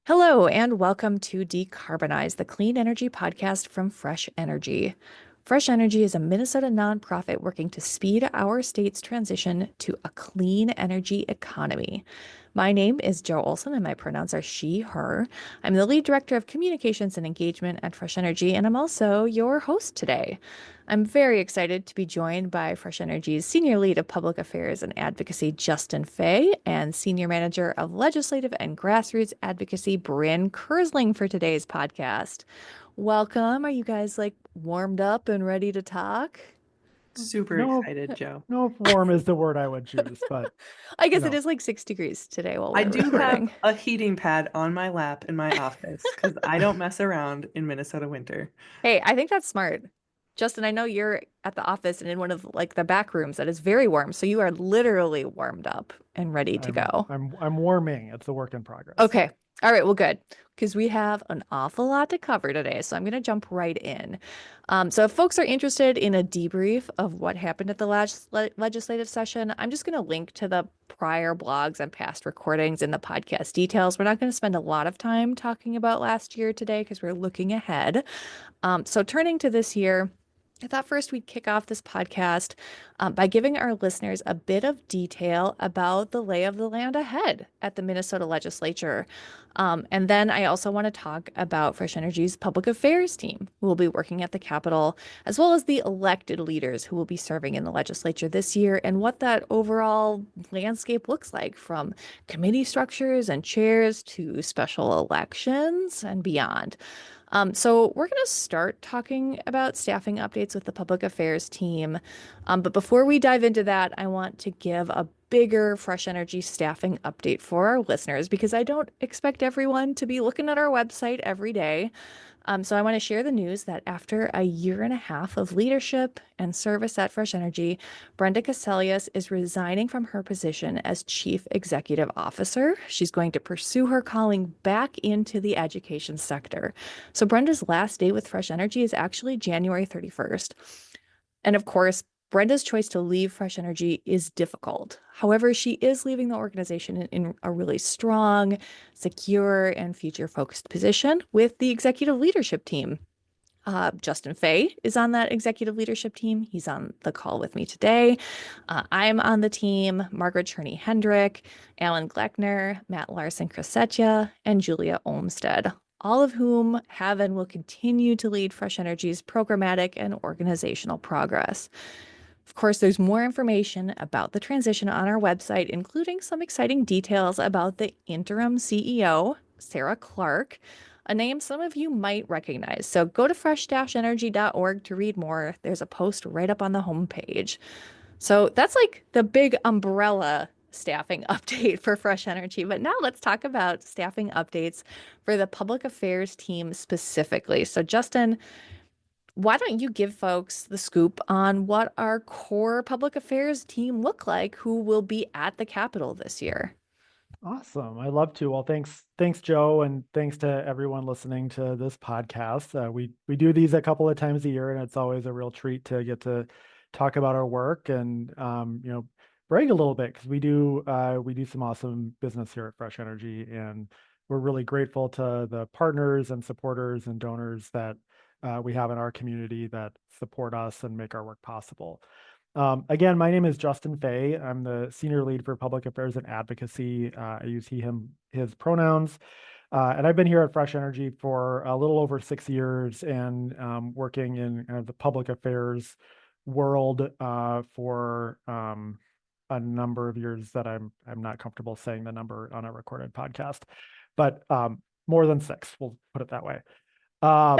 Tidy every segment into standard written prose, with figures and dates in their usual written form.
Hello, and welcome to Decarbonize, the clean energy podcast from Fresh Energy. Fresh Energy is a Minnesota nonprofit working to speed our state's transition to a clean energy economy. My name is Jo Olson, and my pronouns are she, her. I'm the lead director of communications and engagement at Fresh Energy, and I'm also your host today. I'm very excited to be joined by Fresh Energy's Senior Lead of Public Affairs and Advocacy, Justin Fay, and Senior Manager of Legislative and Grassroots Advocacy, Bryn Kersling, for today's podcast. Welcome. Are you guys warmed up and ready to talk? Super No, excited, Joe. no warm is the word I would choose, but I you guess it know, is like 6 degrees today while I we're do have recording. a heating pad on my lap in my office because I don't mess around in Minnesota winter. Hey, I think that's smart. Justin, I know you're at the office and in one of the back rooms that is very warm, so you are literally warmed up and ready to I'm go. I'm I'm warming. It's a work in progress. Okay. All right. Well, good. Because we have an awful lot to cover today. So I'm going to jump right in. So if folks are interested in a debrief of what happened at the legislative session, I'm just going to link to the prior blogs and past recordings in the podcast details. We're not going to spend a lot of time talking about last year today because we're looking ahead. So turning to this year, I thought first we'd kick off this podcast by giving our listeners a bit of detail about the lay of the land ahead at the Minnesota Legislature. And then I also want to talk about Fresh Energy's public affairs team, who will be working at the Capitol, as well as the elected leaders who will be serving in the legislature this year, and what that overall landscape looks like, from committee structures and chairs to special elections and beyond. So we're going to start talking about staffing updates with the public affairs team. But before we dive into that, I want to give a bigger Fresh Energy staffing update for our listeners because I don't expect everyone to be looking at our website every day. So I want to share the news that after a year and a half of leadership and service at Fresh Energy, Brenda Cassellius is resigning from her position as Chief Executive Officer. She's going to pursue her calling back into the education sector. So Brenda's last day with Fresh Energy is actually January 31st. And of course, Brenda's choice to leave Fresh Energy is difficult. However, she is leaving the organization in a really strong, secure, and future focused position with the executive leadership team. Justin Fay is on that executive leadership team. He's on the call with me today. I'm on the team. Margaret Cherney Hendrick, Alan Gleckner, Matt Larson Crescetia, and Julia Olmstead, all of whom have and will continue to lead Fresh Energy's programmatic and organizational progress. Of course, there's more information about the transition on our website, including some exciting details about the interim CEO, Sarah Clark, a name some of you might recognize. So go to fresh-energy.org to read more. There's a post right up on the homepage. So that's like the big umbrella staffing update for Fresh Energy. But now let's talk about staffing updates for the public affairs team specifically. So, Justin, why don't you give folks the scoop on what our core public affairs team look like who will be at the Capitol this year? Awesome. I love to. Well, thanks, Joe, and thanks to everyone listening to this podcast. We do these a couple of times a year, and it's always a real treat to get to talk about our work and brag a little bit because we do some awesome business here at Fresh Energy, and we're really grateful to the partners and supporters and donors that we have in our community that support us and make our work possible. Again, my name is Justin Fay. I'm the senior lead for public affairs and advocacy. I use he, him, his pronouns. And I've been here at Fresh Energy for a little over 6 years and working in the public affairs world for a number of years that I'm not comfortable saying the number on a recorded podcast, but more than six, we'll put it that way. Um,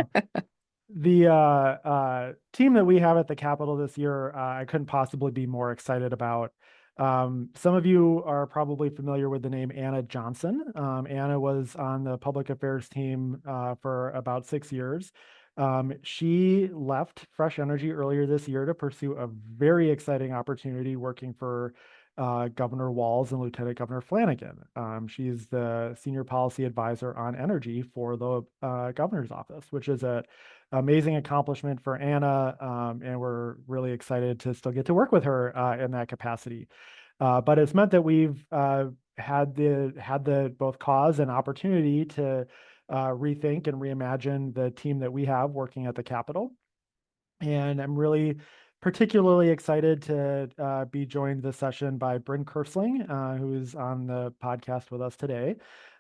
the team that we have at the Capitol this year, I couldn't possibly be more excited about. Some of you are probably familiar with the name Anna Johnson. Anna was on the public affairs team for about 6 years. She left Fresh Energy earlier this year to pursue a very exciting opportunity working for Governor Walz and Lieutenant Governor Flanagan. She's the senior policy advisor on energy for the governor's office, which is a amazing accomplishment for Anna, and we're really excited to still get to work with her in that capacity. But it's meant that we've had the both cause and opportunity to rethink and reimagine the team that we have working at the Capitol. And I'm really particularly excited to be joined this session by Bryn Kersling, who is on the podcast with us today.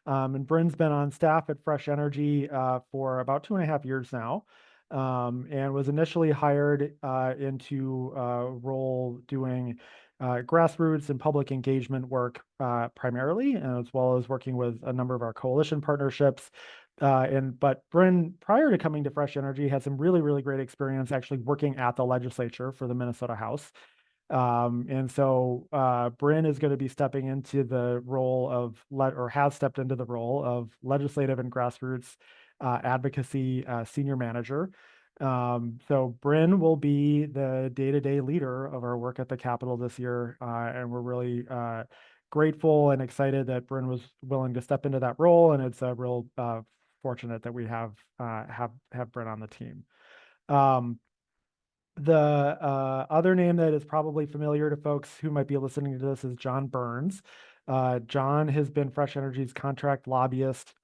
And Bryn's been on staff at Fresh Energy for about 2.5 years now, and was initially hired into a role doing grassroots and public engagement work primarily, as well as working with a number of our coalition partnerships. But Bryn, prior to coming to Fresh Energy, had some really, really great experience actually working at the legislature for the Minnesota House. And so Bryn is going to be stepping into the role of, or has stepped into the role of legislative and grassroots advocacy senior manager. So Bryn will be the day-to-day leader of our work at the Capitol this year, and we're really grateful and excited that Bryn was willing to step into that role, and it's a real fortunate that we have Bryn on the team. The other name that is probably familiar to folks who might be listening to this is John Burns. John has been Fresh Energy's contract lobbyist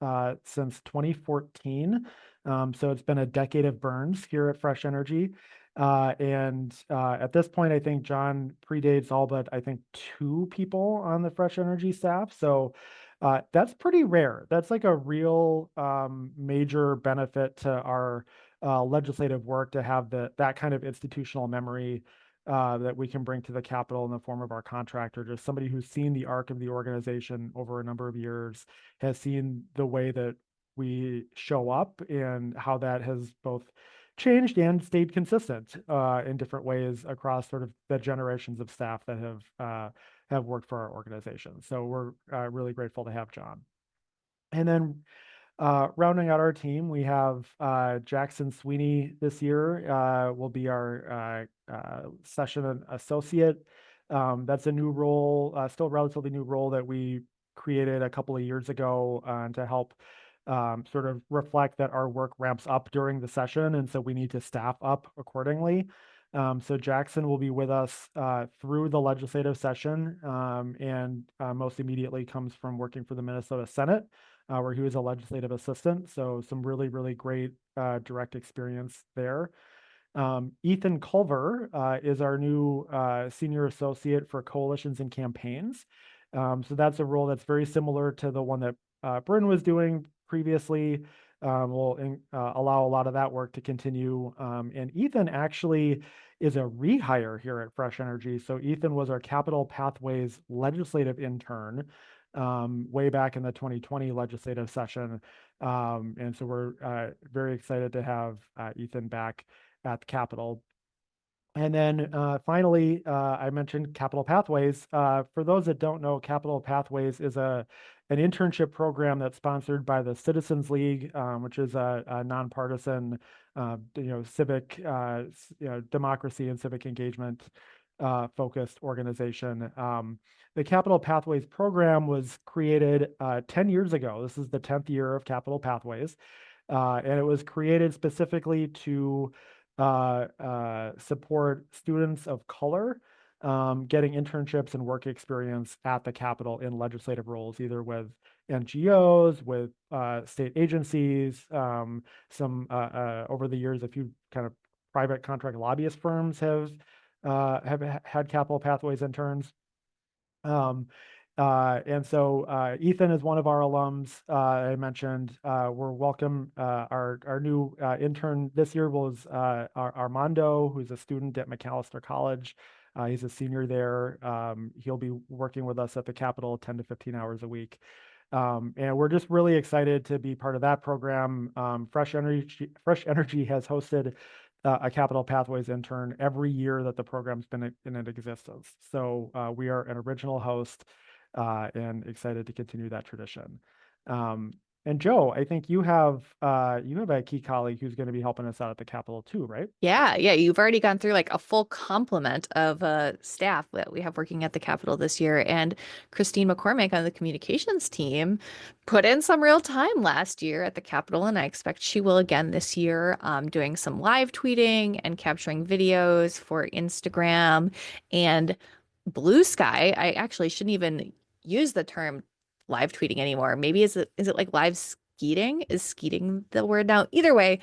since 2014. So it's been a decade of Burns here at Fresh Energy. And at this point, I think John predates all but I think 2 people on the Fresh Energy staff. So that's pretty rare. That's like a real major benefit to our legislative work, to have that kind of institutional memory that we can bring to the Capitol in the form of our contractor, just somebody who's seen the arc of the organization over a number of years, has seen the way that we show up and how that has both changed and stayed consistent in different ways across sort of the generations of staff that have worked for our organization. So we're really grateful to have John. And then rounding out our team, we have Jackson Sweeney this year will be our session associate. That's a new role, still relatively new role that we created a couple of years ago to help sort of reflect that our work ramps up during the session, and so we need to staff up accordingly. So Jackson will be with us through the legislative session, and most immediately comes from working for the Minnesota Senate, where he was a legislative assistant. So some really, really great direct experience there. Ethan Culver is our new senior associate for coalitions and campaigns. So that's a role that's very similar to the one that Bryn was doing previously. Will allow a lot of that work to continue. And Ethan actually is a rehire here at Fresh Energy. So Ethan was our Capital Pathways legislative intern way back in the 2020 legislative session. And so we're very excited to have Ethan back at the Capitol. And then finally, I mentioned Capital Pathways. For those that don't know, Capital Pathways is an internship program that's sponsored by the Citizens League, which is a nonpartisan, civic, democracy and civic engagement focused organization. The Capital Pathways program was created 10 years ago. This is the 10th year of Capital Pathways, and it was created specifically to support students of color getting internships and work experience at the Capitol in legislative roles, either with NGOs, with state agencies. Some over the years, a few kind of private contract lobbyist firms have had Capital Pathways interns. And so Ethan is one of our alums. I mentioned we're welcome. Our new intern this year was Armando, who's a student at McAllister College. He's a senior there. He'll be working with us at the Capitol 10 to 15 hours a week. And we're just really excited to be part of that program. Fresh Energy has hosted a Capital Pathways intern every year that the program's been in existence. So we are an original host and excited to continue that tradition. And Joe, I think you have a key colleague who's going to be helping us out at the Capitol too, right? Yeah, you've already gone through like a full complement of staff that we have working at the Capitol this year. And Christine McCormick on the communications team put in some real time last year at the Capitol, and I expect she will again this year, doing some live tweeting and capturing videos for Instagram and Blue Sky. I actually shouldn't even use the term live tweeting anymore. Maybe is it like live skeeting? Is skeeting the word now? Either way,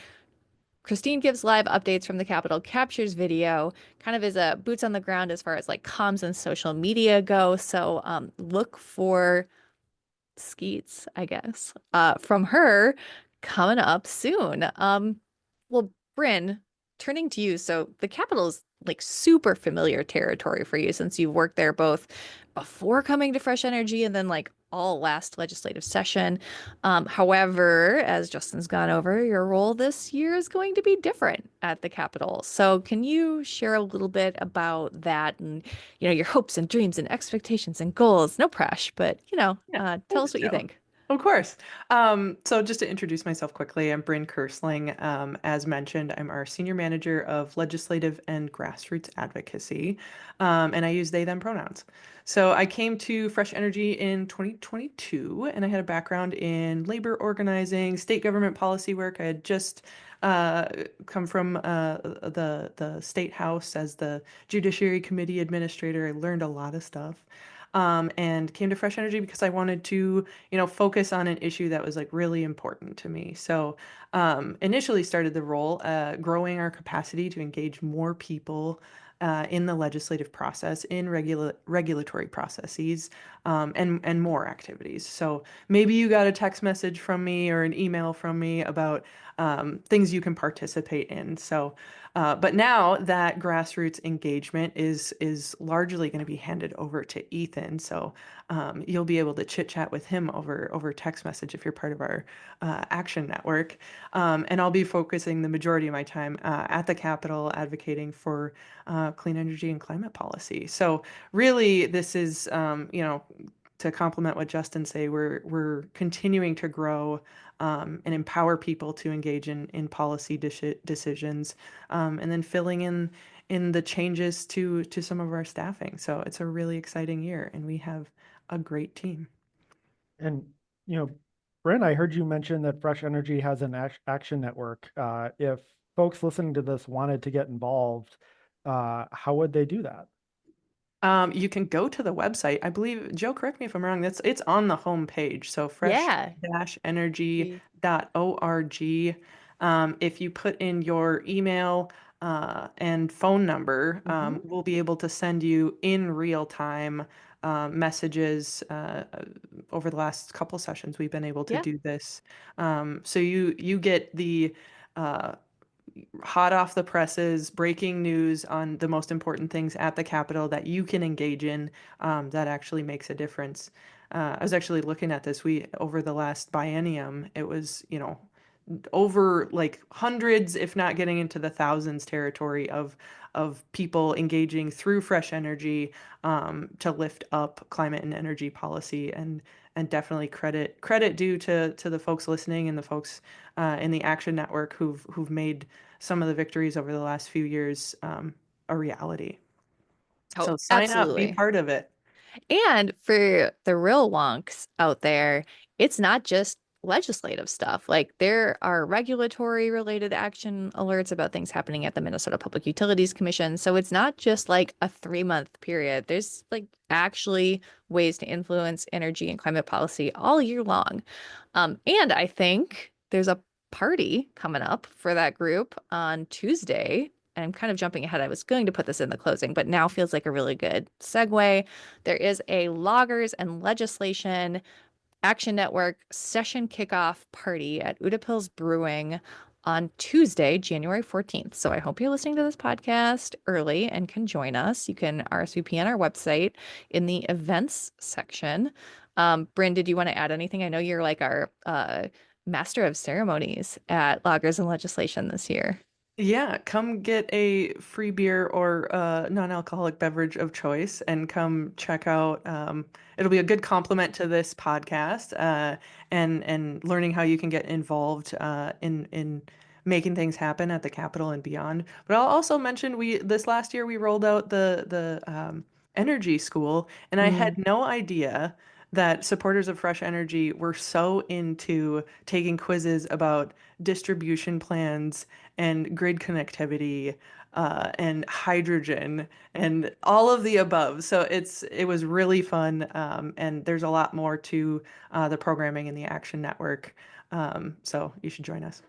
Christine gives live updates from the Capitol, captures video, kind of is a boots on the ground as far as like comms and social media go. So look for skeets, I guess, from her coming up soon. Well, Bryn, turning to you, so the Capitol is like super familiar territory for you since you've worked there both before coming to Fresh Energy and then like all last legislative session. However, as Justin's gone over, your role this year is going to be different at the Capitol. So can you share a little bit about that and your hopes and dreams and expectations and goals? No pressure, but Yeah, tell thanks, us what you Joe. think. Of course. So just to introduce myself quickly, I'm Bryn Kersling. As mentioned, I'm our Senior Manager of Legislative and Grassroots Advocacy, and I use they, them pronouns. So I came to Fresh Energy in 2022, and I had a background in labor organizing, state government policy work. I had just uh, come from the State House as the Judiciary Committee Administrator. I learned a lot of stuff. And came to Fresh Energy because I wanted to, focus on an issue that was like really important to me. So, initially started the role, growing our capacity to engage more people in the legislative process, in regulatory processes, and more activities. So maybe you got a text message from me or an email from me about things you can participate in. So, but now that grassroots engagement is largely going to be handed over to Ethan. So you'll be able to chit chat with him over text message if you're part of our action network. And I'll be focusing the majority of my time at the Capitol advocating for clean energy and climate policy. So really, this is to complement what Justin say, we're continuing to grow and empower people to engage in policy decisions, and then filling in the changes to some of our staffing. So it's a really exciting year, and we have a great team. And, you know, Brent, I heard you mention that Fresh Energy has an action network. If folks listening to this wanted to get involved, how would they do that? You can go to the website. I believe, Joe, correct me if I'm wrong, it's on the home page. So Yeah. fresh-energy.org. If you put in your email and phone number, Hmm. we'll be able to send you in real time messages. Over the last couple sessions, we've been able to Yeah. do this. So you get the uh, hot off the presses, breaking news on the most important things at the Capitol that you can engage in, that actually makes a difference. I was actually looking at this. We over the last biennium, it was, over like hundreds, if not getting into the thousands territory of people engaging through Fresh Energy to lift up climate and energy policy, and definitely credit due to the folks listening and the folks in the Action Network who've made some of the victories over the last few years a reality. Oh, So sign up, be absolutely. part of it. And for the real wonks out there, it's not just legislative stuff. Like there are regulatory related action alerts about things happening at the Minnesota Public Utilities Commission. So it's not just like a 3 month period. There's like actually ways to influence energy and climate policy all year long. And I think there's a party coming up for that group on Tuesday. And I'm kind of jumping ahead. I was going to put this in the closing, but now feels like a really good segue. There is a loggers and legislation Action Network session kickoff party at Utapils Brewing on Tuesday, January 14th. So I hope you're listening to this podcast early and can join us. You can RSVP on our website in the events section. Bryn, did you want to add anything? I know you're like our master of ceremonies at Loggers and Legislation this year. Yeah, come get a free beer or non-alcoholic beverage of choice and come check out. It'll be a good complement to this podcast, and learning how you can get involved in making things happen at the Capitol and beyond. But I'll also mention we this last year we rolled out the energy school, and I had Mm. no idea that supporters of fresh energy were so into taking quizzes about distribution plans and grid connectivity and hydrogen and all of the above. So it was really fun, and there's a lot more to the programming in the Action Network. So you should join us.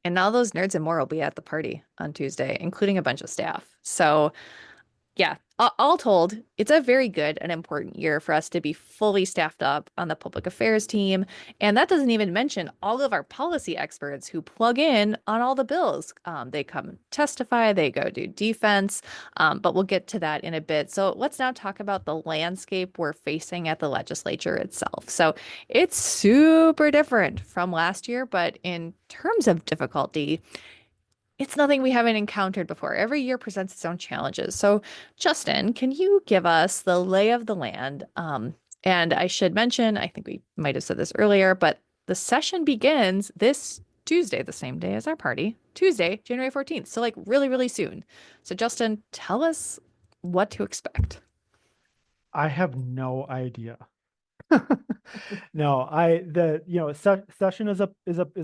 And all those nerds and more will be at the party on Tuesday, including a bunch of staff. So yeah, all told, it's a very good and important year for us to be fully staffed up on the public affairs team. And that doesn't even mention all of our policy experts who plug in on all the bills. They come testify, they go do defense, but we'll get to that in a bit. So let's now talk about the landscape we're facing at the legislature itself. So it's super different from last year, but in terms of difficulty, it's nothing we haven't encountered before. Every year presents its own challenges. So, Justin, can you give us the lay of the land? And I should mention, I think we might have said this earlier, but the session begins this Tuesday, the same day as our party, Tuesday, January 14th. So, like, really, really soon. So, Justin, tell us what to expect. I have no idea. No, session is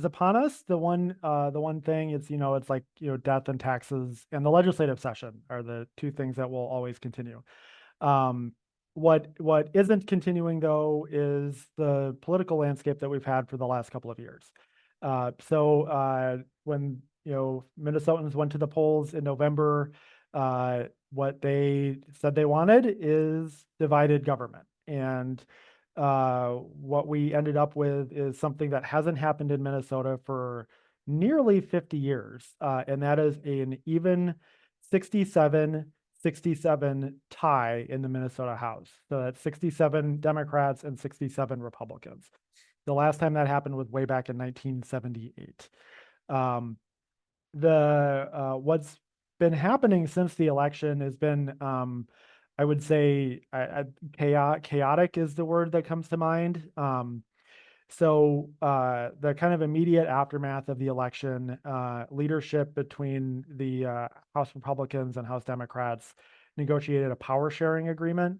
upon us. The one thing is, it's like, death and taxes and the legislative session are the two things that will always continue. Um, what isn't continuing though is the political landscape that we've had for the last couple of years. When Minnesotans went to the polls in November, what they said they wanted is divided government. And what we ended up with is something that hasn't happened in Minnesota for nearly 50 years. And that is an even 67-67 tie in the Minnesota House. So that's 67 Democrats and 67 Republicans. The last time that happened was way back in 1978. What's been happening since the election has been, I would say, chaotic is the word that comes to mind. The kind of immediate aftermath of the election, leadership between the House Republicans and House Democrats negotiated a power sharing agreement.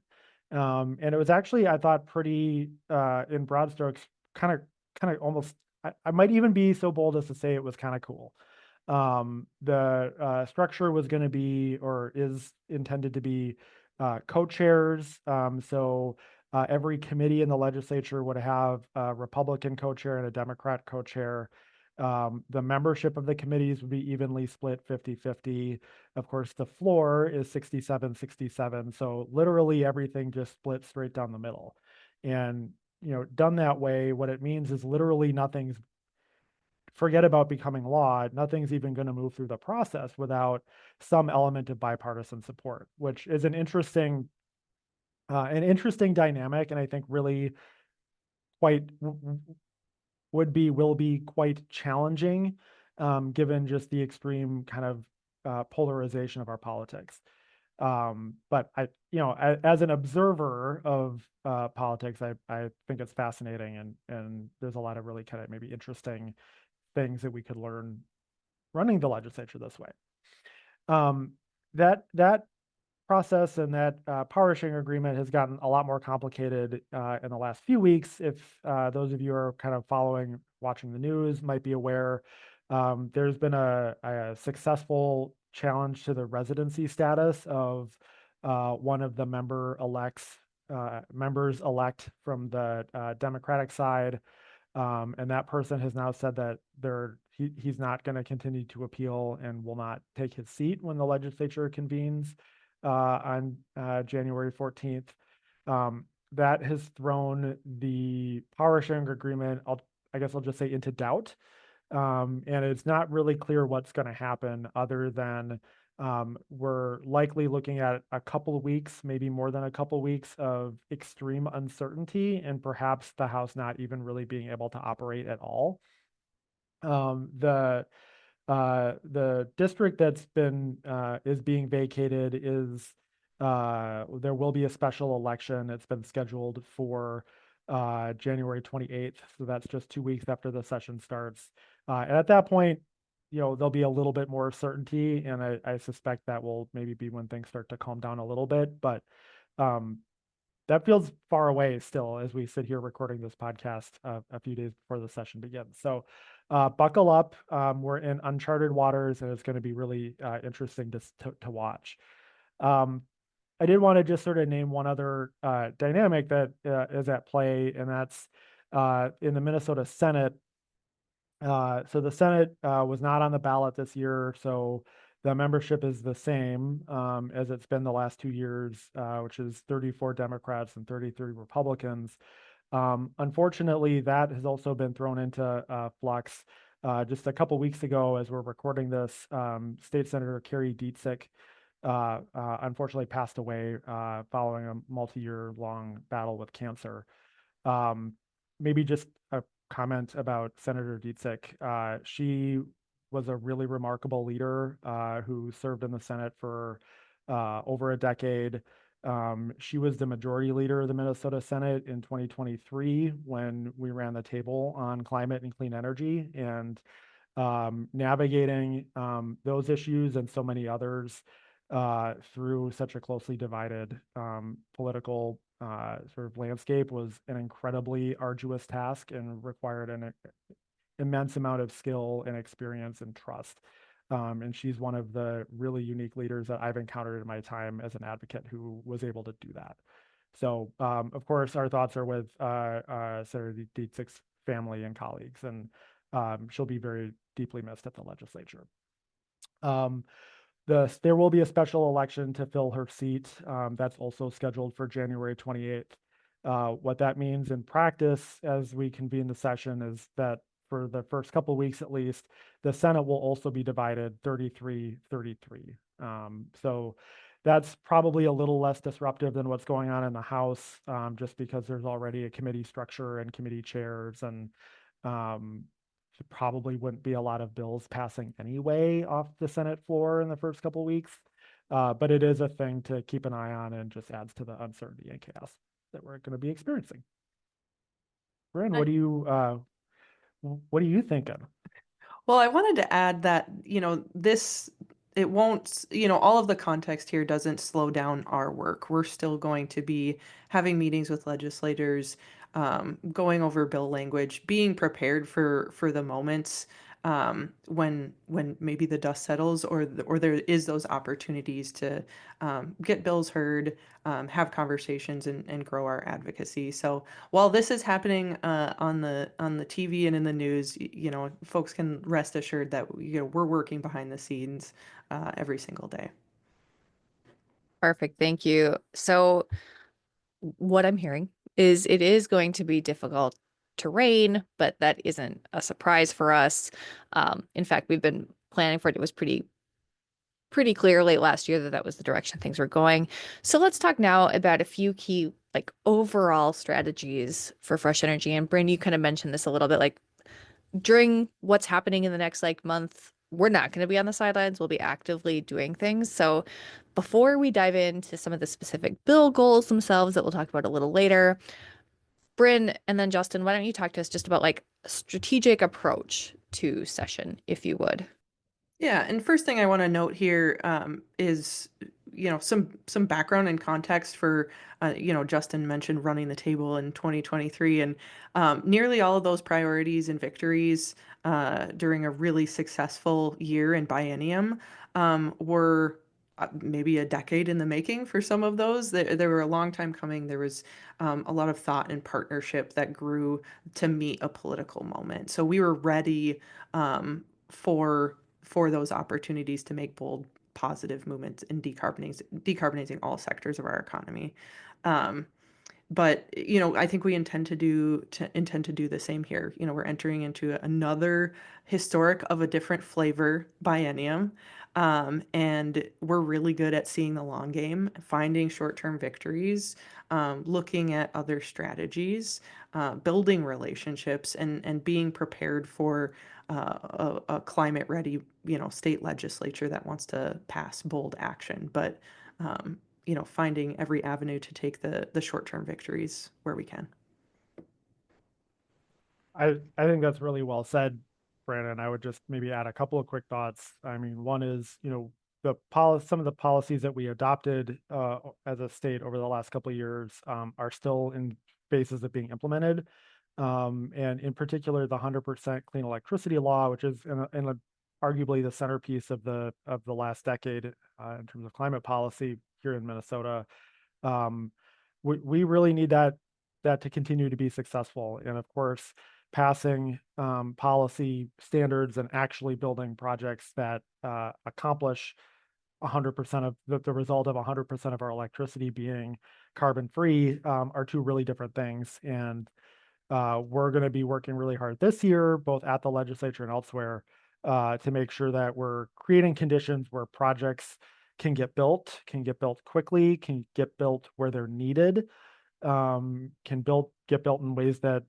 And it was actually, I thought, pretty, in broad strokes, kind of almost, I might even be so bold as to say it was kind of cool. The structure was going to be, or is intended to be, co-chairs. Every committee in the legislature would have a Republican co-chair and a Democrat co-chair. The membership of the committees would be evenly split 50-50. Of course, the floor is 67-67. So literally everything just split straight down the middle. And, done that way, what it means is literally nothing's, forget about becoming law, nothing's even going to move through the process without some element of bipartisan support, which is an interesting dynamic, and I think really quite will be quite challenging, given just the extreme kind of polarization of our politics. But as an observer of politics, I think it's fascinating, and there's a lot of really kind of maybe interesting things that we could learn running the legislature this way. That process and that power sharing agreement has gotten a lot more complicated in the last few weeks. If those of you are kind of watching the news, might be aware, there's been a successful challenge to the residency status of one of the members elect from the Democratic side. And that person has now said that he's not going to continue to appeal and will not take his seat when the legislature convenes on January 14th. That has thrown the power sharing agreement, I guess I'll just say, into doubt. And it's not really clear what's going to happen, other than we're likely looking at a couple of weeks, maybe more than a couple of weeks, of extreme uncertainty, and perhaps the House not even really being able to operate at all. The district that's is being vacated is, there will be a special election. It's been scheduled for January 28th. So that's just 2 weeks after the session starts. And at that point, there'll be a little bit more certainty, and I suspect that will maybe be when things start to calm down a little bit. But that feels far away still as we sit here recording this podcast a few days before the session begins. So buckle up. We're in uncharted waters, and it's going to be really interesting to watch. Um, I did want to just sort of name one other dynamic that is at play, and that's in the Minnesota Senate. So the Senate was not on the ballot this year, so the membership is the same as it's been the last 2 years, which is 34 Democrats and 33 Republicans. Unfortunately, that has also been thrown into flux. Just a couple weeks ago, as we're recording this, State Senator Carrie Dietzig unfortunately passed away following a multi-year long battle with cancer. Um, Maybe just a comment about Senator Dietzig. She was a really remarkable leader who served in the Senate for over a decade. She was the majority leader of the Minnesota Senate in 2023 when we ran the table on climate and clean energy, and navigating those issues and so many others through such a closely divided political sort of landscape was an incredibly arduous task and required an immense amount of skill and experience and trust. And she's one of the really unique leaders that I've encountered in my time as an advocate who was able to do that. So, of course, our thoughts are with Senator Dietzig's family and colleagues, and she'll be very deeply missed at the legislature. There will be a special election to fill her seat. That's also scheduled for January 28th. What that means in practice as we convene the session is that for the first couple of weeks at least, the Senate will also be divided 33-33. So that's probably a little less disruptive than what's going on in the House, just because there's already a committee structure and committee chairs, and probably wouldn't be a lot of bills passing anyway off the Senate floor in the first couple of weeks. But it is a thing to keep an eye on and just adds to the uncertainty and chaos that we're going to be experiencing. Bryn, what are you thinking? Well, I wanted to add that, it won't, all of the context here doesn't slow down our work. We're still going to be having meetings with legislators, going over bill language, being prepared for the moments when maybe the dust settles, or there is those opportunities to get bills heard, have conversations, and grow our advocacy. So while this is happening on the TV and in the news, folks can rest assured that we're working behind the scenes every single day. Perfect. Thank you. So what I'm hearing is it is going to be difficult terrain, but that isn't a surprise for us. In fact, we've been planning for it. It was pretty clear late last year that that was the direction things were going. So let's talk now about a few key like overall strategies for fresh energy. And Bryn, you kind of mentioned this a little bit, like during what's happening in the next like month, we're not going to be on the sidelines. We'll be actively doing things. So before we dive into some of the specific bill goals themselves that we'll talk about a little later, Bryn and then Justin, why don't you talk to us just about like a strategic approach to session, if you would? Yeah, and first thing I want to note here is, some background and context for, Justin mentioned running the table in 2023, and nearly all of those priorities and victories during a really successful year and biennium were maybe a decade in the making for some of those. They were a long time coming. There was a lot of thought and partnership that grew to meet a political moment. So we were ready for those opportunities to make bold, positive movements in decarbonizing all sectors of our economy. Um, but I think we intend to do the same here. We're entering into another historic of a different flavor biennium, and we're really good at seeing the long game, finding short-term victories, looking at other strategies, building relationships, and being prepared for a climate-ready, state legislature that wants to pass bold action. But finding every avenue to take the short-term victories where we can. I think that's really well said, Brandon. I would just maybe add a couple of quick thoughts. I mean, one is, some of the policies that we adopted as a state over the last couple of years are still in phases of being implemented. And in particular, the 100% clean electricity law, which is arguably the centerpiece of the last decade in terms of climate policy here in Minnesota. We really need that to continue to be successful. And of course, passing policy standards and actually building projects that accomplish 100% of the result of 100% of our electricity being carbon free are two really different things. And we're going to be working really hard this year, both at the legislature and elsewhere, to make sure that we're creating conditions where projects can get built quickly, can get built where they're needed, get built in ways that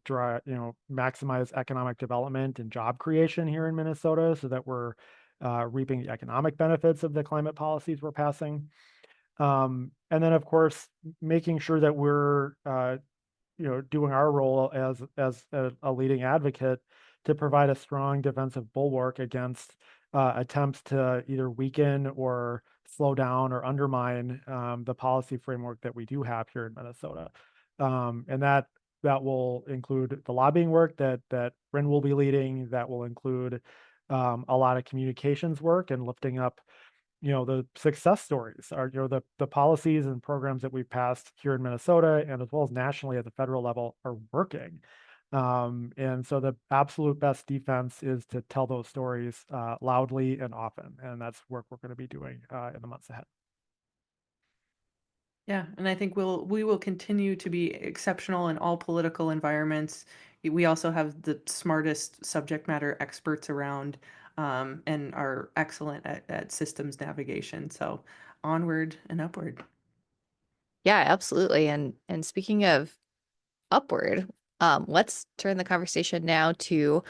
maximize economic development and job creation here in Minnesota, so that we're reaping the economic benefits of the climate policies we're passing. And then, of course, making sure that we're doing our role as a leading advocate to provide a strong defensive bulwark against attempts to either weaken or slow down or undermine the policy framework that we do have here in Minnesota. And that will include the lobbying work that Bryn will be leading. That will include a lot of communications work and lifting up the success stories are, the policies and programs that we've passed here in Minnesota and as well as nationally at the federal level are working. And so the absolute best defense is to tell those stories loudly and often. And that's work we're going to be doing in the months ahead. Yeah, and I think we will continue to be exceptional in all political environments. We also have the smartest subject matter experts around, and are excellent at systems navigation. So onward and upward. Yeah, absolutely. And speaking of upward, let's turn the conversation now to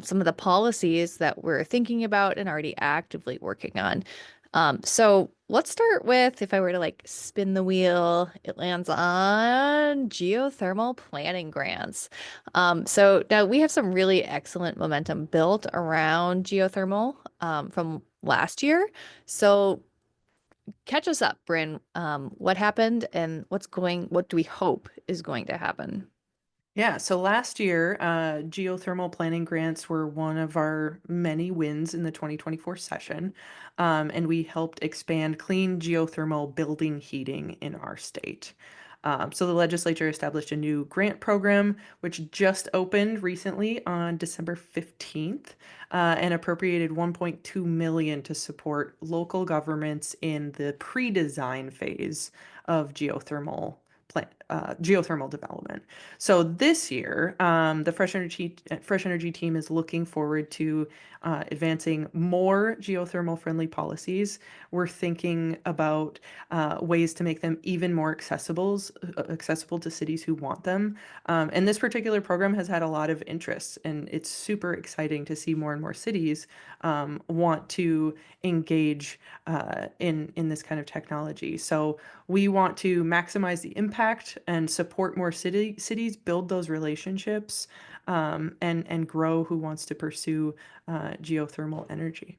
some of the policies that we're thinking about and already actively working on. So let's start with, if I were to like spin the wheel, it lands on geothermal planning grants. So now we have some really excellent momentum built around geothermal from last year. So catch us up, Bryn. What happened and what do we hope is going to happen? Yeah, so last year, geothermal planning grants were one of our many wins in the 2024 session, and we helped expand clean geothermal building heating in our state. So the legislature established a new grant program, which just opened recently on December 15th, and appropriated 1.2 million to support local governments in the pre-design phase of geothermal development. So this year, the Fresh Energy team is looking forward to advancing more geothermal friendly policies. We're thinking about ways to make them even more accessible to cities who want them. And this particular program has had a lot of interest, and it's super exciting to see more and more cities want to engage in this kind of technology. So we want to maximize the impact and support more cities build those relationships, and grow who wants to pursue geothermal energy.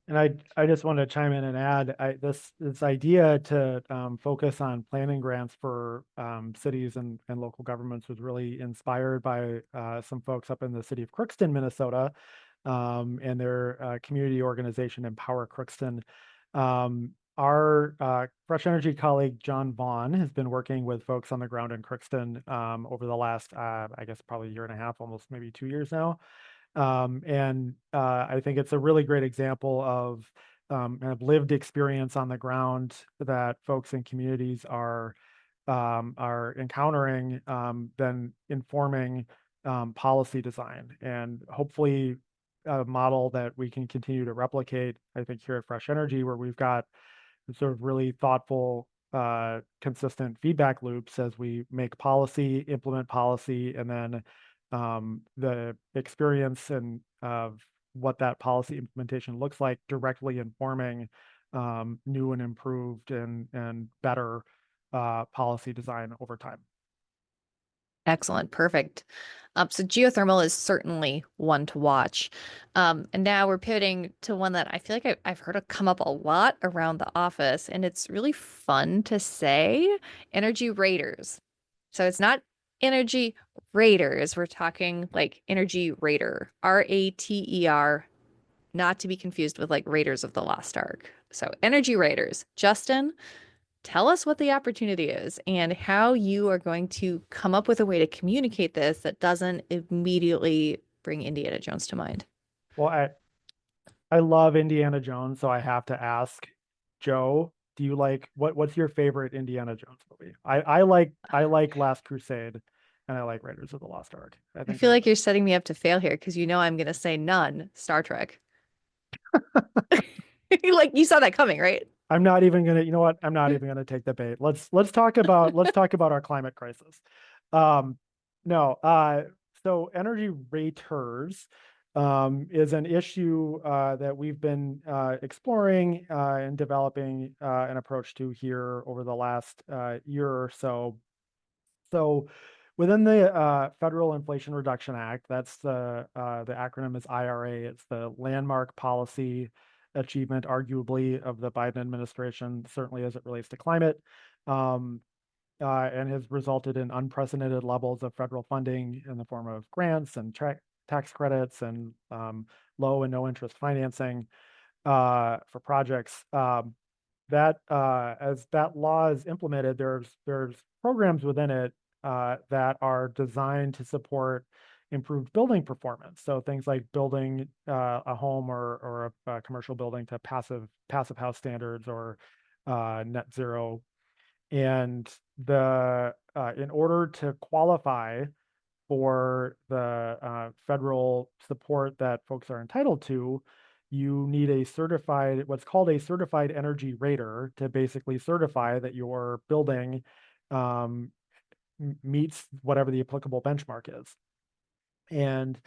And I just want to chime in and add this idea to focus on planning grants for cities and local governments was really inspired by some folks up in the city of Crookston, Minnesota, and their community organization Empower Crookston. Our Fresh Energy colleague John Vaughn has been working with folks on the ground in Crookston over the last, I guess, probably a year and a half, almost maybe 2 years now. And I think it's a really great example of kind of lived experience on the ground that folks in communities are encountering, then informing policy design, and hopefully a model that we can continue to replicate, I think, here at Fresh Energy, where we've got sort of really thoughtful, consistent feedback loops as we make policy, implement policy, and then the experience and of what that policy implementation looks like directly informing new and improved and better policy design over time. Excellent. Perfect. So geothermal is certainly one to watch. And now we're pivoting to one that I feel like I've heard it come up a lot around the office, and it's really fun to say energy raiders. So it's not energy raiders. We're talking like energy raider, Rater, not to be confused with like Raiders of the Lost Ark. So energy raiders. Justin, tell us what the opportunity is and how you are going to come up with a way to communicate this that doesn't immediately bring Indiana Jones to mind. Well, I love Indiana Jones, so I have to ask, Joe, do you like what's your favorite Indiana Jones movie? I like Last Crusade and I like Raiders of the Lost Ark. I I think feel they're like you're setting me up to fail here because you know I'm going to say none, Star Trek. Like you saw that coming, right? I'm not even gonna, you know what? I'm not even gonna take the bait. Let's talk about our climate crisis. Um, no, so energy raters is an issue that we've been exploring and developing an approach to here over the last year or so. So within the Federal Inflation Reduction Act, that's the acronym is IRA. It's the landmark policy achievement, arguably, of the Biden administration, certainly as it relates to climate, um, and has resulted in unprecedented levels of federal funding in the form of grants and tax credits and low and no interest financing for projects. That as that law is implemented, there's programs within it that are designed to support improved building performance. So things like building a home or a commercial building to passive house standards or net zero. And the in order to qualify for the federal support that folks are entitled to, you need what's called a certified energy rater to basically certify that your building um, meets whatever the applicable benchmark is. And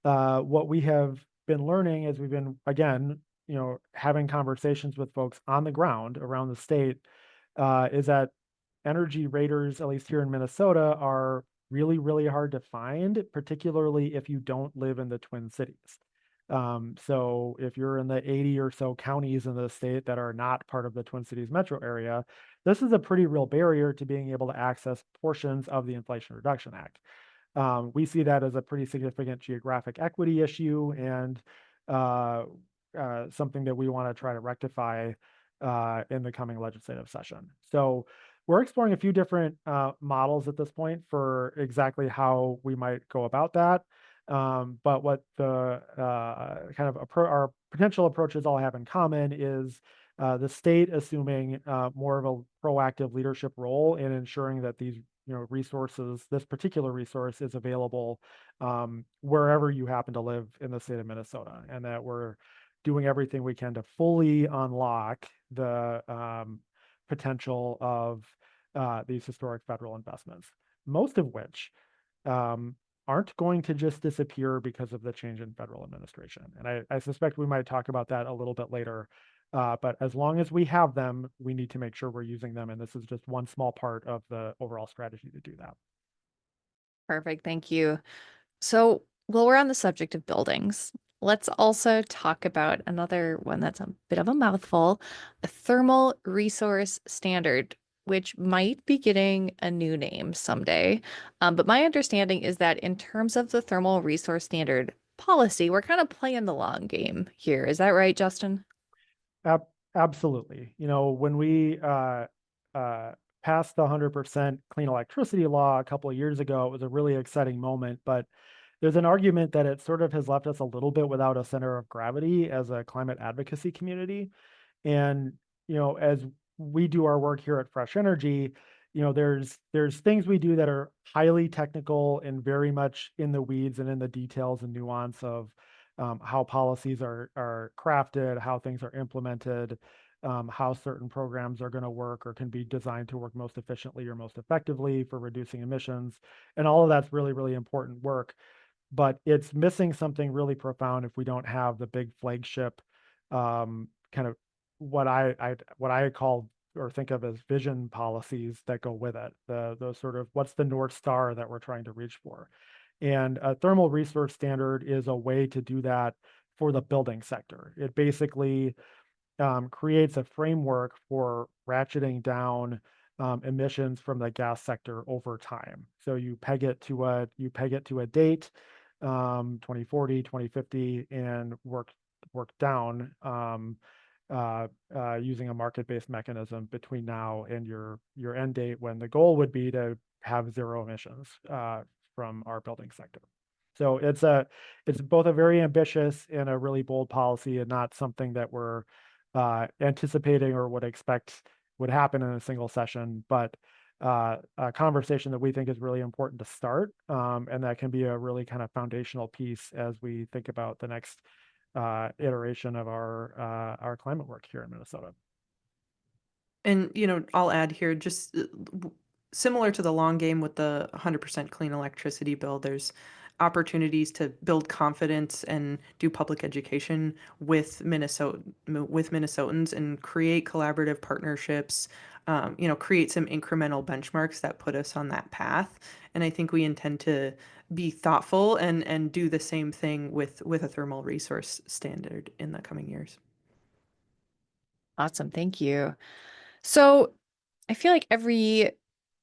what we have been learning as we've been, again, having conversations with folks on the ground around the state, is that energy raters, at least here in Minnesota, are really, really hard to find, particularly if you don't live in the Twin Cities. So if you're in the 80 or so counties in the state that are not part of the Twin Cities metro area, this is a pretty real barrier to being able to access portions of the Inflation Reduction Act. We see that as a pretty significant geographic equity issue and uh, something that we want to try to rectify in the coming legislative session. So we're exploring a few different models at this point for exactly how we might go about that. But what the kind of our potential approaches all have in common is the state assuming more of a proactive leadership role in ensuring that these resources, this particular resource is available wherever you happen to live in the state of Minnesota, and that we're doing everything we can to fully unlock the potential of these historic federal investments, most of which aren't going to just disappear because of the change in federal administration. And I suspect we might talk about that a little bit later. But as long as we have them, we need to make sure we're using them. And this is just one small part of the overall strategy to do that. Perfect. Thank you. So, while we're on the subject of buildings, let's also talk about another one that's a bit of a mouthful, a thermal resource standard, which might be getting a new name someday. But my understanding is that in terms of the thermal resource standard policy, we're kind of playing the long game here. Is that right, Justin? Absolutely. When we uh, passed the 100% clean electricity law a couple of years ago, it was a really exciting moment. But there's an argument that it sort of has left us a little bit without a center of gravity as a climate advocacy community. And, as we do our work here at Fresh Energy, there's things we do that are highly technical and very much in the weeds and in the details and nuance of how policies are crafted, how things are implemented, how certain programs are going to work or can be designed to work most efficiently or most effectively for reducing emissions. And all of that's really, really important work. But it's missing something really profound if we don't have the big flagship kind of what I call or think of as vision policies that go with it. The sort of what's the North Star that we're trying to reach for. And a thermal resource standard is a way to do that for the building sector. It basically creates a framework for ratcheting down emissions from the gas sector over time. So you peg it to a date, 2040, 2050, and work down using a market-based mechanism between now and your end date, when the goal would be to have zero emissions from our building sector. So it's both a very ambitious and a really bold policy, and not something that we're anticipating or would expect would happen in a single session, but a conversation that we think is really important to start, and that can be a really kind of foundational piece as we think about the next iteration of our climate work here in Minnesota. And, I'll add here, just similar to the long game with the 100% clean electricity bill, there's opportunities to build confidence and do public education with Minnesotans and create collaborative partnerships, create some incremental benchmarks that put us on that path. And I think we intend to be thoughtful and do the same thing with a thermal resource standard in the coming years. Awesome. Thank you. So I feel like every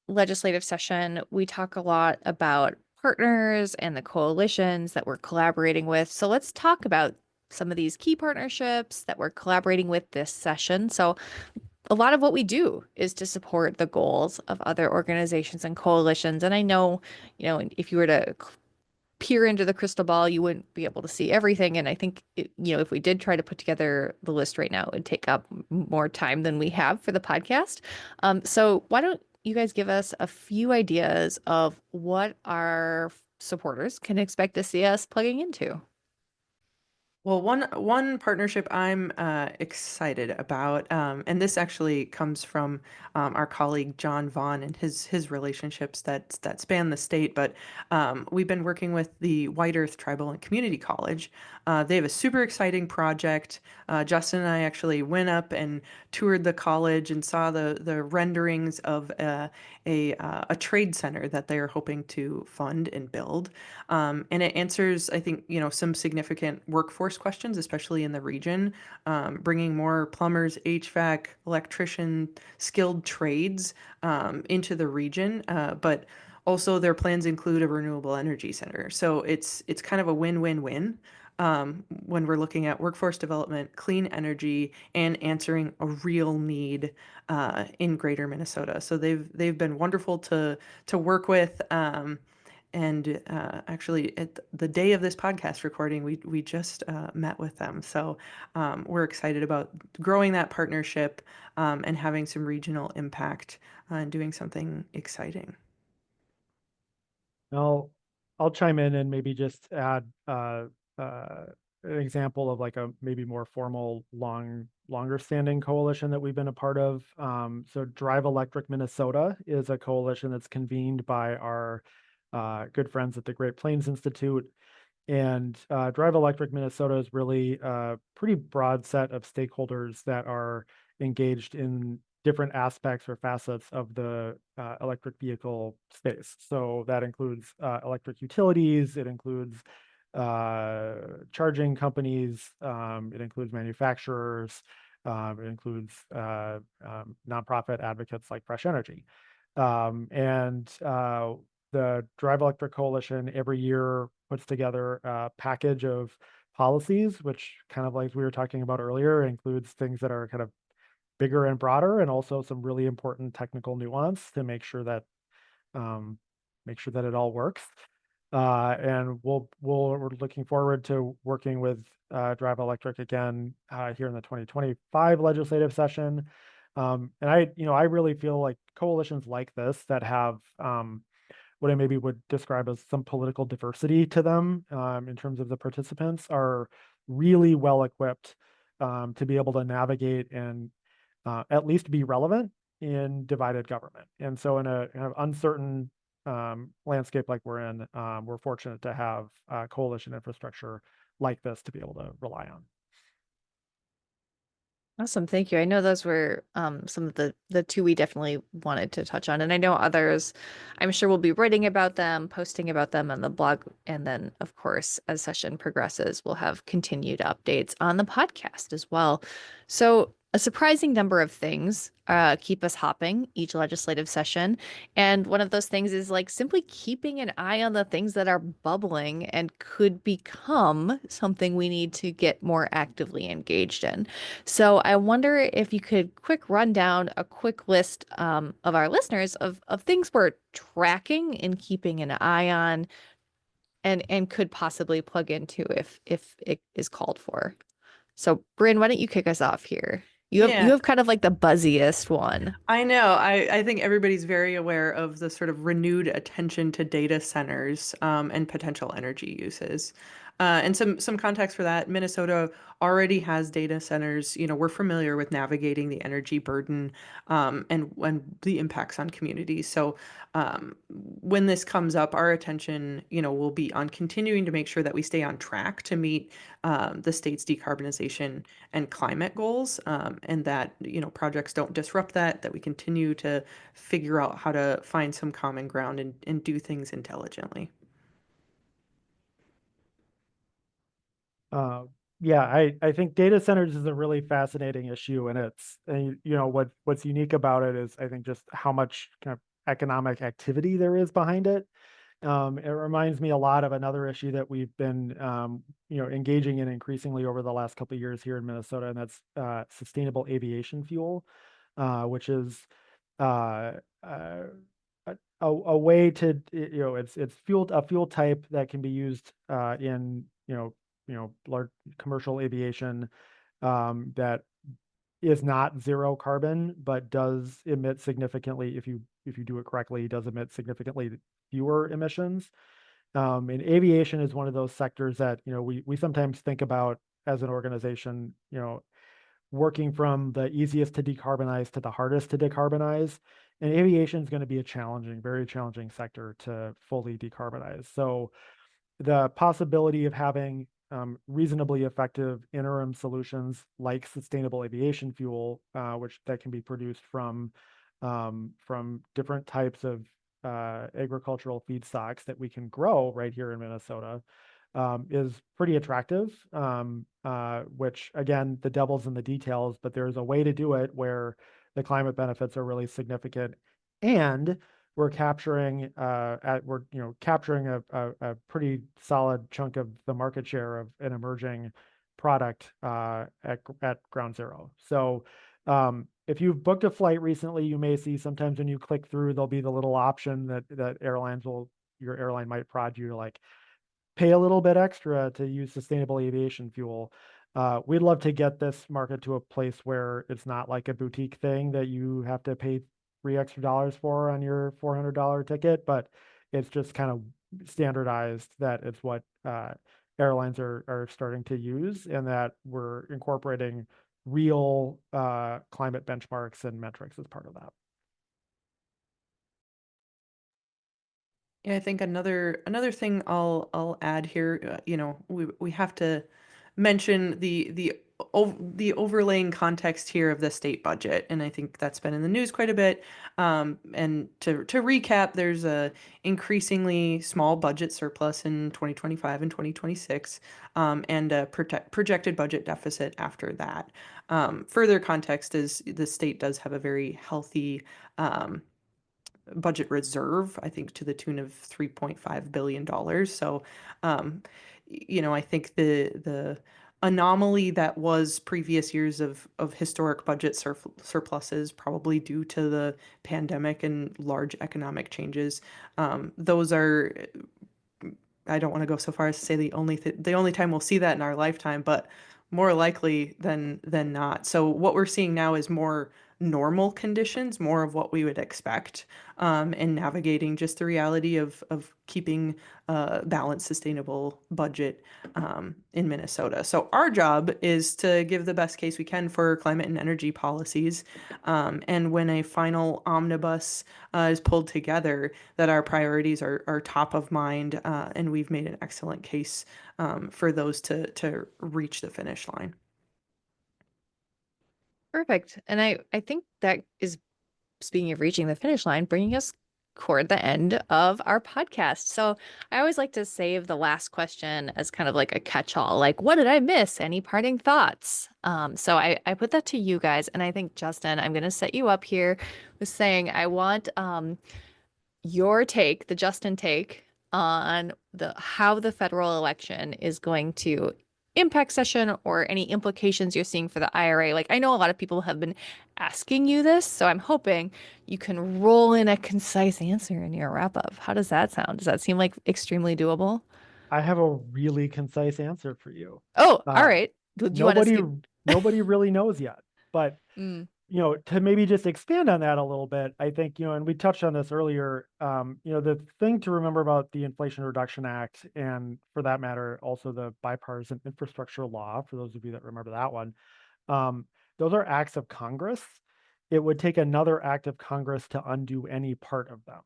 legislative session, we talk a lot about partners and the coalitions that we're collaborating with. So let's talk about some of these key partnerships that we're collaborating with this session. So a lot of what we do is to support the goals of other organizations and coalitions. And I know, if you were to peer into the crystal ball, you wouldn't be able to see everything. And I think, if we did try to put together the list right now, it would take up more time than we have for the podcast. So why don't you guys give us a few ideas of what our supporters can expect to see us plugging into? Well, one partnership I'm excited about, and this actually comes from our colleague John Vaughn and his relationships that span the state. But we've been working with the White Earth Tribal and Community College. They have a super exciting project. Justin and I actually went up and toured the college and saw the renderings of a trade center that they are hoping to fund and build. And it answers, I think, some significant workforce questions, especially in the region, bringing more plumbers, HVAC, electrician, skilled trades into the region. But also their plans include a renewable energy center. So it's kind of a win-win-win. When we're looking at workforce development, clean energy, and answering a real need in greater Minnesota. So they've been wonderful to work with. And actually, at the day of this podcast recording, we just met with them. So we're excited about growing that partnership and having some regional impact and doing something exciting. I'll chime in and maybe just add an example of like a maybe more formal, longer standing coalition that we've been a part of. So Drive Electric Minnesota is a coalition that's convened by our good friends at the Great Plains Institute. And Drive Electric Minnesota is really a pretty broad set of stakeholders that are engaged in different aspects or facets of the electric vehicle space. So that includes electric utilities, it includes charging companies, it includes manufacturers, it includes nonprofit advocates like Fresh Energy. And the Drive Electric Coalition every year puts together a package of policies, which kind of like we were talking about earlier, includes things that are kind of bigger and broader, and also some really important technical nuance to make sure that it all works. And we're looking forward to working with Drive Electric again here in the 2025 legislative session. And I really feel like coalitions like this that have what I maybe would describe as some political diversity to them in terms of the participants are really well equipped to be able to navigate and at least be relevant in divided government. And so in a kind of uncertain landscape like we're in, we're fortunate to have coalition infrastructure like this to be able to rely on. Awesome, thank you. I know those were some of the two we definitely wanted to touch on, and I know others. I'm sure we'll be writing about them, posting about them on the blog, and then, of course, as session progresses, we'll have continued updates on the podcast as well. So, a surprising number of things keep us hopping each legislative session, and one of those things is like simply keeping an eye on the things that are bubbling and could become something we need to get more actively engaged in. So I wonder if you could quick run down a quick list of our listeners of things we're tracking and keeping an eye on and could possibly plug into if it is called for. So Bryn, why don't you kick us off here? You Yeah. have kind of like the buzziest one. I know. I think everybody's very aware of the sort of renewed attention to data centers and potential energy uses. And some context for that, Minnesota already has data centers. We're familiar with navigating the energy burden and the impacts on communities. So when this comes up, our attention, will be on continuing to make sure that we stay on track to meet the state's decarbonization and climate goals, and that projects don't disrupt that we continue to figure out how to find some common ground and do things intelligently. Uh, yeah, I think data centers is a really fascinating issue, and what's unique about it is I think just how much kind of economic activity there is behind it. It reminds me a lot of another issue that we've been engaging in increasingly over the last couple of years here in Minnesota, and that's sustainable aviation fuel, which is uh, uh, a way to it's a fuel type that can be used in large commercial aviation that is not zero carbon, but does emit significantly, if you do it correctly, does emit significantly fewer emissions. And aviation is one of those sectors that we sometimes think about as an organization, working from the easiest to decarbonize to the hardest to decarbonize. And aviation is going to be a challenging, very challenging sector to fully decarbonize. So the possibility of having reasonably effective interim solutions like sustainable aviation fuel, which that can be produced from different types of agricultural feedstocks that we can grow right here in Minnesota, is pretty attractive. Which again, the devil's in the details, but there's a way to do it where the climate benefits are really significant, and we're capturing a pretty solid chunk of the market share of an emerging product at ground zero. So if you've booked a flight recently, you may see sometimes when you click through, there'll be the little option that your airline might prod you to like pay a little bit extra to use sustainable aviation fuel. We'd love to get this market to a place where it's not like a boutique thing that you have to pay $3 extra for on your $400 ticket, but it's just kind of standardized that it's what airlines are starting to use, and that we're incorporating real climate benchmarks and metrics as part of that. Yeah, I think another thing I'll add here, we have to mention the overlaying context here of the state budget, and I think that's been in the news quite a bit. And to recap, there's a increasingly small budget surplus in 2025 and 2026, and a projected budget deficit after that. Further context is the state does have a very healthy budget reserve, I think to the tune of $3.5 billion. So, I think the anomaly that was previous years of historic budget surpluses, probably due to the pandemic and large economic changes, those are, I don't want to go so far as to say the only time we'll see that in our lifetime, but more likely than not. So what we're seeing now is more normal conditions, more of what we would expect, and navigating just the reality of keeping a balanced, sustainable budget in Minnesota. So our job is to give the best case we can for climate and energy policies, and when a final omnibus is pulled together, that our priorities are top of mind, and we've made an excellent case for those to reach the finish line. Perfect. And I think that is, speaking of reaching the finish line, bringing us toward the end of our podcast. So I always like to save the last question as kind of like a catch-all, like, what did I miss? Any parting thoughts? So I put that to you guys, and I think, Justin, I'm going to set you up here with saying I want your take, the Justin take, on the how the federal election is going to impact session or any implications you're seeing for the IRA. Like, I know a lot of people have been asking you this, so I'm hoping you can roll in a concise answer in your wrap up. How does that sound? Does that seem like extremely doable? I have a really concise answer for you. Oh, all Uh, right. Do you want to nobody skip? nobody really knows yet, but Mm, to maybe just expand on that a little bit, I think, and we touched on this earlier, the thing to remember about the Inflation Reduction Act, and for that matter, also the bipartisan infrastructure law, for those of you that remember that one, um, those are acts of Congress. It would take another act of Congress to undo any part of them.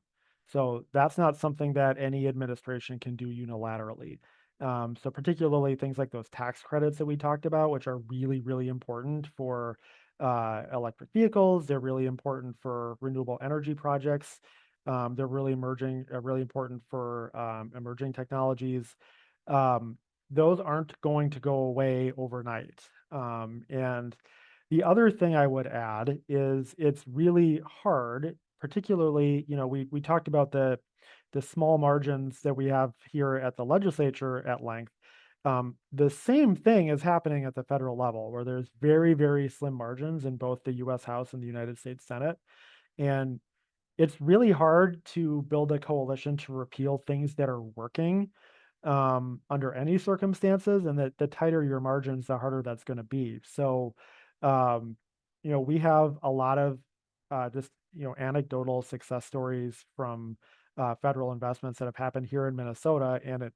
So that's not something that any administration can do unilaterally. So particularly things like those tax credits that we talked about, which are really, really important for electric vehicles. They're really important for renewable energy projects. They're really important for emerging technologies. Um, those aren't going to go away overnight. And the other thing I would add is it's really hard, particularly, we talked about the small margins that we have here at the legislature at length. The same thing is happening at the federal level, where there's very, very slim margins in both the US House and the United States Senate. And it's really hard to build a coalition to repeal things that are working under any circumstances, and that the tighter your margins, the harder that's going to be. So, um, we have a lot of just anecdotal success stories from federal investments that have happened here in Minnesota, and it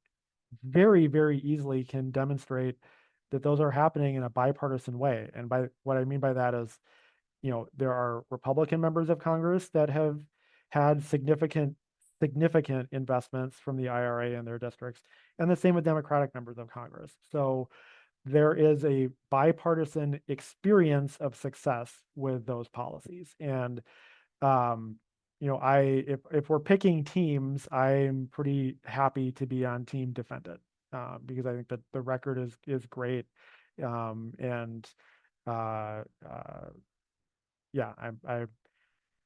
very, very easily can demonstrate that those are happening in a bipartisan way. And by what I mean by that is, there are Republican members of Congress that have had significant investments from the IRA in their districts, and the same with Democratic members of Congress. So there is a bipartisan experience of success with those policies. And um, if we're picking teams, I'm pretty happy to be on Team Defendant, because I think that the record is great. And uh, uh, yeah,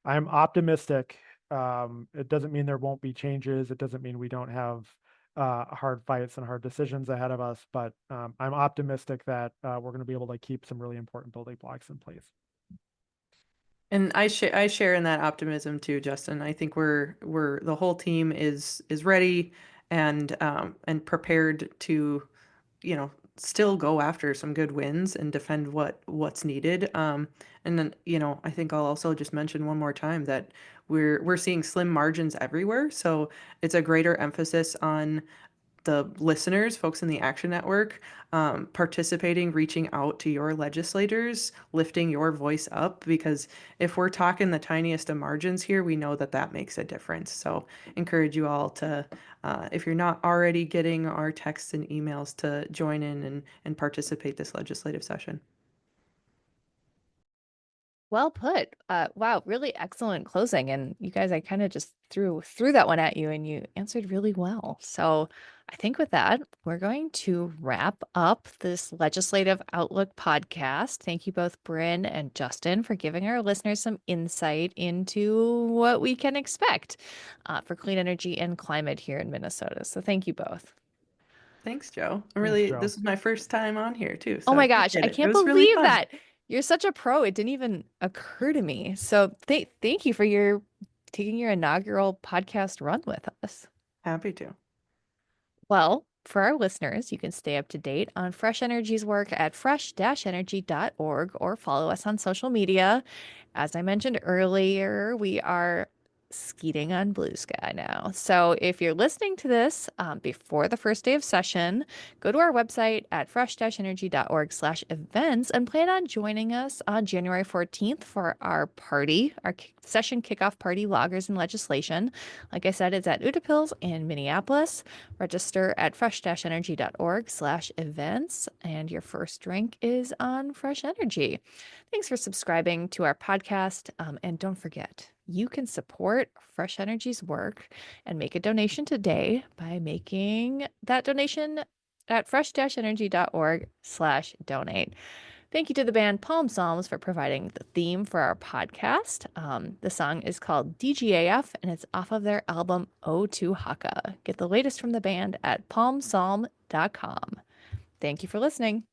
I'm optimistic. It doesn't mean there won't be changes. It doesn't mean we don't have hard fights and hard decisions ahead of us. But I'm optimistic that we're going to be able to keep some really important building blocks in place. And I share in that optimism too, Justin. I think we're the whole team is ready and prepared to, still go after some good wins and defend what's needed. And then, I think I'll also just mention one more time that we're seeing slim margins everywhere. So it's a greater emphasis on the listeners, folks in the Action Network, participating, reaching out to your legislators, lifting your voice up, because if we're talking the tiniest of margins here, we know that that makes a difference. So encourage you all to, if you're not already getting our texts and emails, to join in and participate this legislative session. well put. Wow, really excellent closing. And you guys, I kind of just threw that one at you, and you answered really well. So I think with that, we're going to wrap up this Legislative Outlook podcast. Thank you both, Bryn and Justin, for giving our listeners some insight into what we can expect for clean energy and climate here in Minnesota. So thank you both. Thanks, Joe. Thanks, Joe. This is my first time on here too, Oh so I my gosh, appreciate I it. It can't was really believe fun. that. You're such a pro. It didn't even occur to me. So thank you for your taking your inaugural podcast run with us. Happy to. Well, for our listeners, you can stay up to date on Fresh Energy's work at fresh-energy.org or follow us on social media. As I mentioned earlier, we are skeeting on blue sky now. So if you're listening to this before the first day of session, go to our website at fresh-energy.org/events and plan on joining us on January 14th for our party, our session kickoff party, Loggers and Legislation. Like I said, it's at Utapils in Minneapolis. Register at fresh-energy.org/events, and your first drink is on Fresh Energy. Thanks for subscribing to our podcast. And don't forget, you can support Fresh Energy's work and make a donation today by making that donation at fresh-energy.org/donate. Thank you to the band Palm Psalms for providing the theme for our podcast. The song is called DGAF, and it's off of their album Ode to Haka. Get the latest from the band at palmpsalm.com. Thank you for listening.